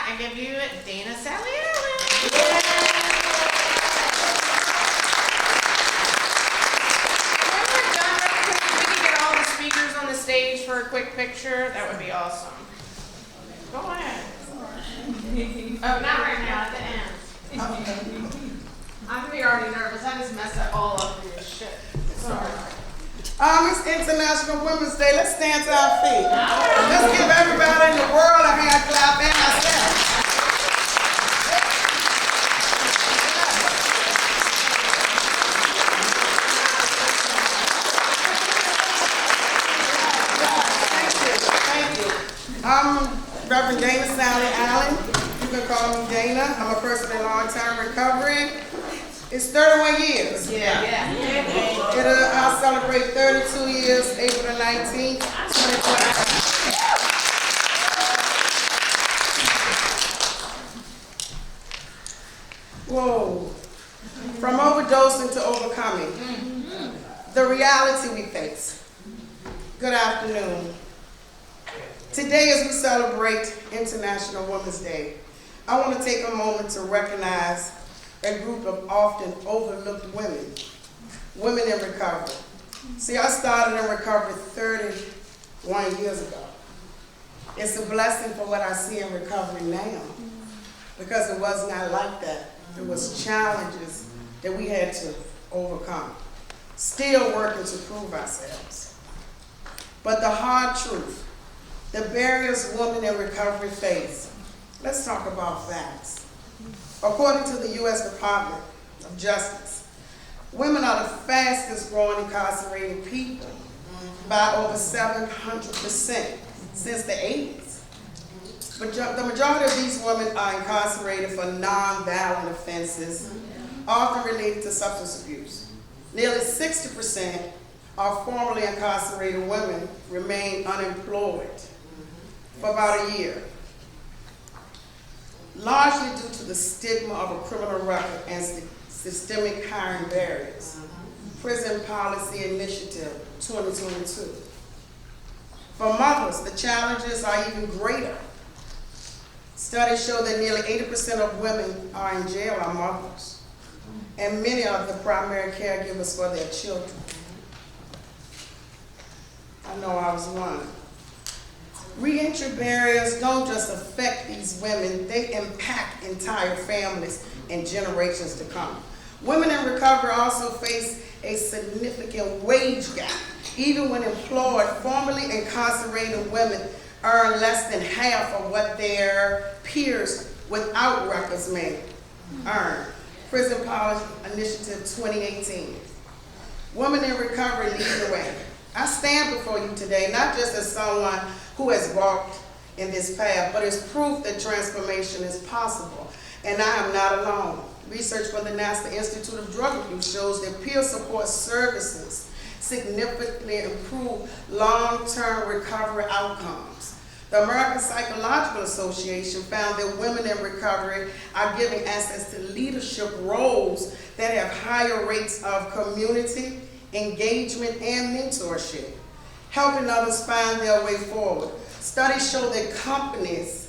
I give you Dana Sally Allen. When we're done, real quick, if we can get all the speakers on the stage for a quick picture, that would be awesome. Go ahead. Oh, not right now, at the end. I'm gonna be already nervous. I just messed up all up in this shit. Sorry. It's International Women's Day. Let's stand to our feet. Let's give everybody in the world a hand clap and ourselves. Thank you. I'm Reverend Dana Sally Allen. You can call me Dana. I'm a person in long-term recovery. It's 31 years. Yeah. I'll celebrate 32 years, April the 19th, 2020. Whoa. From overdosing to overcoming. The reality we face. Good afternoon. Today, as we celebrate International Women's Day, I want to take a moment to recognize a group of often overlooked women in recovery. See, I started in recovery 31 years ago. It's a blessing for what I see in recovery now, because it was not like that. There was challenges that we had to overcome. Still working to prove ourselves. But the hard truth, the barriers women in recovery face. Let's talk about facts. According to the U.S. Department of Justice, women are the fastest growing incarcerated people by over 700% since the 80s. But the majority of these women are incarcerated for non-violent offenses, often related to substance abuse. Nearly 60% of formerly incarcerated women remain unemployed for about a year, largely due to the stigma of a criminal record and systemic hiring barriers. Prison Policy Initiative 2022. For mothers, the challenges are even greater. Studies show that nearly 80% of women are in jail are mothers, and many are the primary caregivers for their children. I know I was one. Reentry barriers don't just affect these women, they impact entire families and generations to come. Women in recovery also face a significant wage gap. Even when employed, formerly incarcerated women earn less than half of what their peers without records may earn. Prison Policy Initiative 2018. Women in recovery lead the way. I stand before you today not just as someone who has walked in this path, but as proof that transformation is possible. And I am not alone. Research from the National Institute of Drug Abuse shows that peer support services significantly improve long-term recovery outcomes. The American Psychological Association found that women in recovery are given access to leadership roles that have higher rates of community engagement and mentorship, helping others find their way forward. Studies show that companies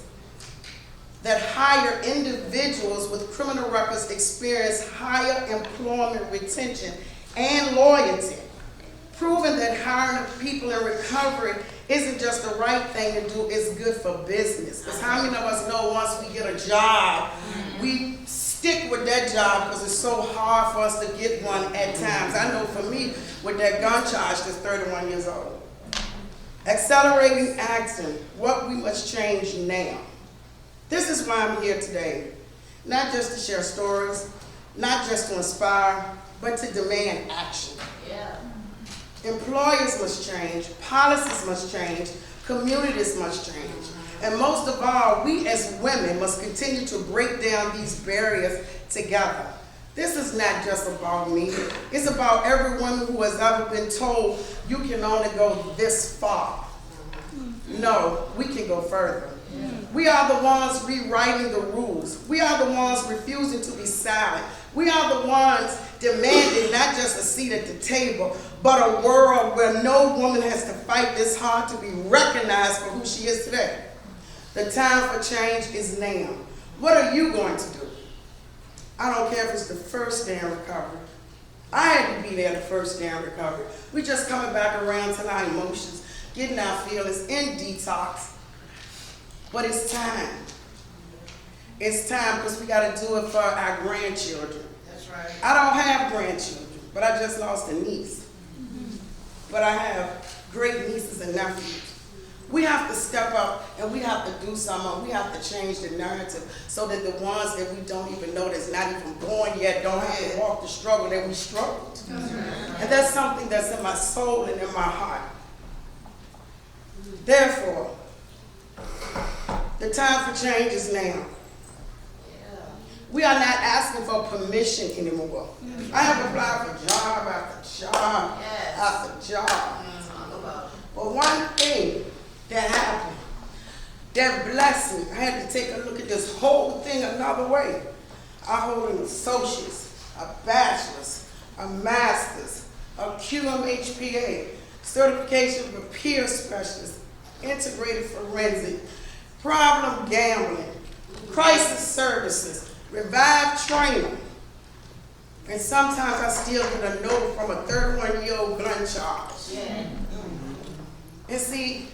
that hire individuals with criminal records experience higher employment retention and loyalty, proving that hiring people in recovery isn't just the right thing to do, it's good for business. Because how many of us know once we get a job, we stick with that job because it's so hard for us to get one at times. I know for me, with that gun charge that's 31 years old. Accelerating action, what we must change now. This is why I'm here today. Not just to share stories, not just to inspire, but to demand action. Yeah. Employers must change, policies must change, communities must change. And most of all, we as women must continue to break down these barriers together. This is not just about me. It's about every woman who has ever been told you can only go this far. No, we can go further. We are the ones rewriting the rules. We are the ones refusing to be silent. We are the ones demanding not just a seat at the table, but a world where no woman has to fight this hard to be recognized for who she is today. The time for change is now. What are you going to do? I don't care if it's the first day in recovery. I had to be there the first day in recovery. We just coming back around to our emotions, getting our feelings in detox. But it's time. It's time because we got to do it for our grandchildren. That's right. I don't have grandchildren, but I just lost a niece. But I have great nieces and nephews. We have to step up and we have to do something. We have to change the narrative so that the ones that we don't even know that's not even born yet don't have to walk the struggle that we struggled. And that's something that's in my soul and in my heart. Therefore, the time for change is now. We are not asking for permission anymore. I have applied for job after job after job. But one thing that happened, that blessed me, I had to take a look at this whole thing another way. I hold an associate's, a bachelor's, a master's, a QMHP-A, certification for peer specialist, integrated forensic, problem gambling, crisis services, revive training. And sometimes I still get a note from a 31-year-old gun charge. And see,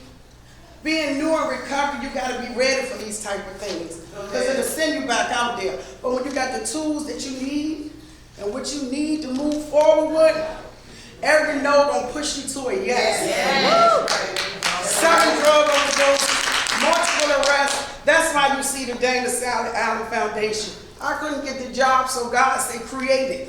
being new in recovery, you got to be ready for these type of things because it'll send you back out there. But when you got the tools that you need and what you need to move forward with, every no gonna push you to a yes. 7 drug overdose, multiple arrests. That's why you see the Dana Sally Allen Foundation. I couldn't get the job, so God said create it.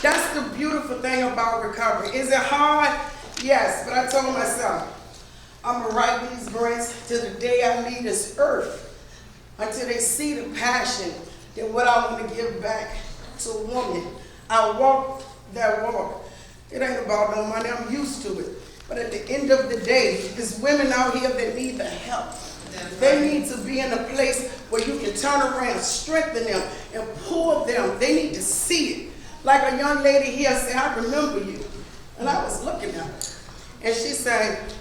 That's the beautiful thing about recovery. Is it hard? Yes, but I told myself, I'm going to write these grants till the day I leave this earth, until they see the passion that what I want to give back to a woman. I walk that walk. It ain't about no money, I'm used to it. But at the end of the day, there's women out here that need the help. They need to be in a place where you can turn around, strengthen them, and pull them. They need to see it. Like a young lady here said, I remember you. And I was looking at her. And she said,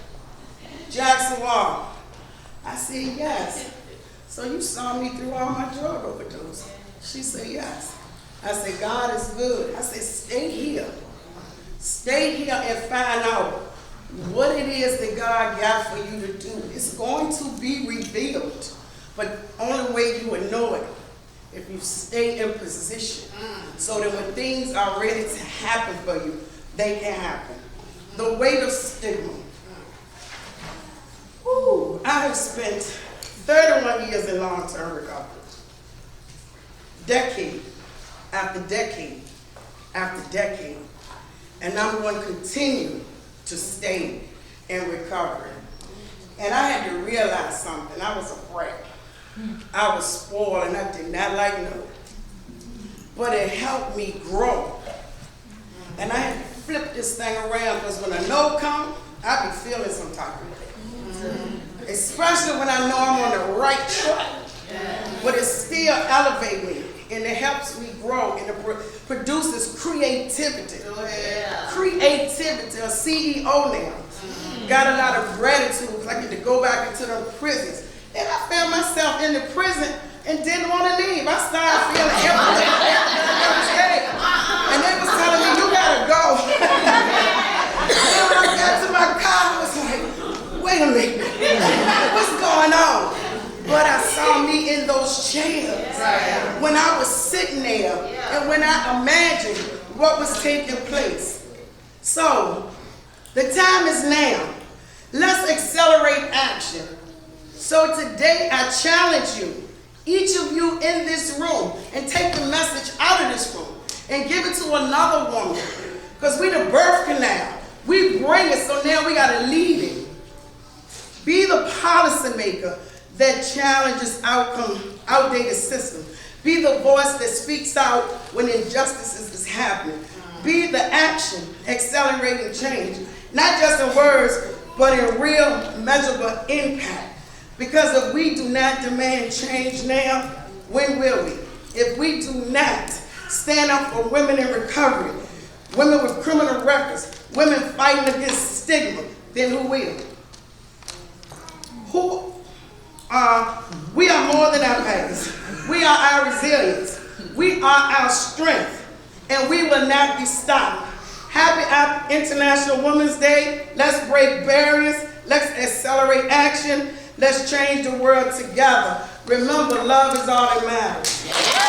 Jackson Wall. I said, yes. So you saw me through all my drug overdose. She said, yes. I said, God is good. I said, stay here. Stay here and find out what it is that God got for you to do. It's going to be revealed. But only way you would know it if you stay in position so that when things are ready to happen for you, they can happen. The weight of stigma. Woo, I have spent 31 years in long-term recovery. Decade after decade after decade. And I'm going to continue to stay in recovery. And I had to realize something. I was a brat. I was spoiled and I did not like no. But it helped me grow. And I had to flip this thing around because when a no comes, I be feeling some type of way. Especially when I know I'm on the right track. But it still elevates me and it helps me grow and it produces creativity. Creativity, a CEO now. Got a lot of gratitude because I get to go back into the prisons. And I found myself in the prison and didn't want to leave. I started feeling everything. And they was telling me, you gotta go. And when I got to my car, I was like, wait a minute, what's going on? But I saw me in those chairs when I was sitting there and when I imagined what was taking place. So, the time is now. Let's accelerate action. So today I challenge you, each of you in this room, and take the message out of this room and give it to another woman. Because we the birth canal. We bring it, so now we got to lead it. Be the policymaker that challenges outdated systems. Be the voice that speaks out when injustices is happening. Be the action accelerating change, not just in words, but in real measurable impact. Because if we do not demand change now, when will we? If we do not stand up for women in recovery, women with criminal records, women fighting against stigma, then who will? We are more than our past. We are our resilience. We are our strength. And we will not be stopped. Happy International Women's Day. Let's break barriers. Let's accelerate action. Let's change the world together. Remember, love is all that matters.